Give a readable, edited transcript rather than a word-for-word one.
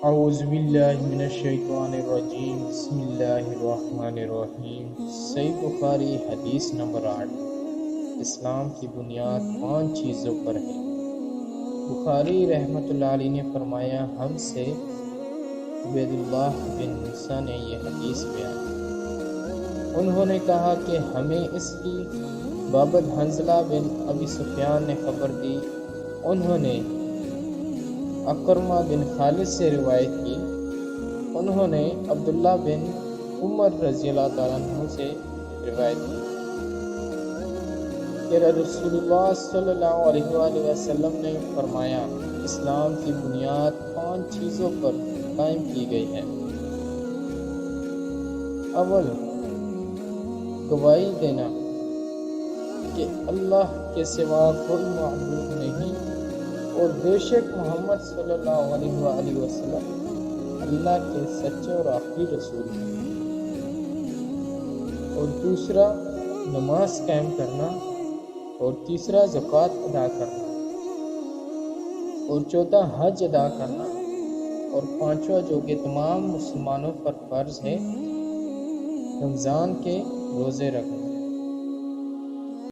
اعوذ باللہ من الشیطان الرجیم بسم اللہ الرحمن الرحیم۔ صحیح بخاری حدیث نمبر 8۔ اسلام کی بنیاد 5 چیزوں پر ہے۔ بخاری رحمۃ اللہ علیہ نے فرمایا، ہم سے عبید اللہ بن موسیٰ نے یہ حدیث بیان کی۔ انہوں نے کہا کہ ہمیں اس کی بابت حنظلہ بن ابی سفیان نے خبر دی۔ انہوں نے اکرمہ بن خالد سے روایت کی۔ انہوں نے عبداللہ بن عمر رضی اللہ تعالیٰ عنہ سے روایت کی کہ رسول اللہ صلی اللہ علیہ وآلہ وسلم نے فرمایا، اسلام کی بنیاد 5 چیزوں پر قائم کی گئی ہے۔ اول، گواہی دینا کہ اللہ کے سوا کوئی معبود نہیں اور بے شک محمد صلی اللہ علیہ وآلہ وسلم اللہ کے سچے اور آخری رسول ہیں۔ اور دوسرا، نماز قائم کرنا، اور تیسرا زکوٰۃ ادا کرنا، اور چوتھا حج ادا کرنا، اور پانچواں جو کہ تمام مسلمانوں پر فرض ہے، رمضان کے روزے رکھنا۔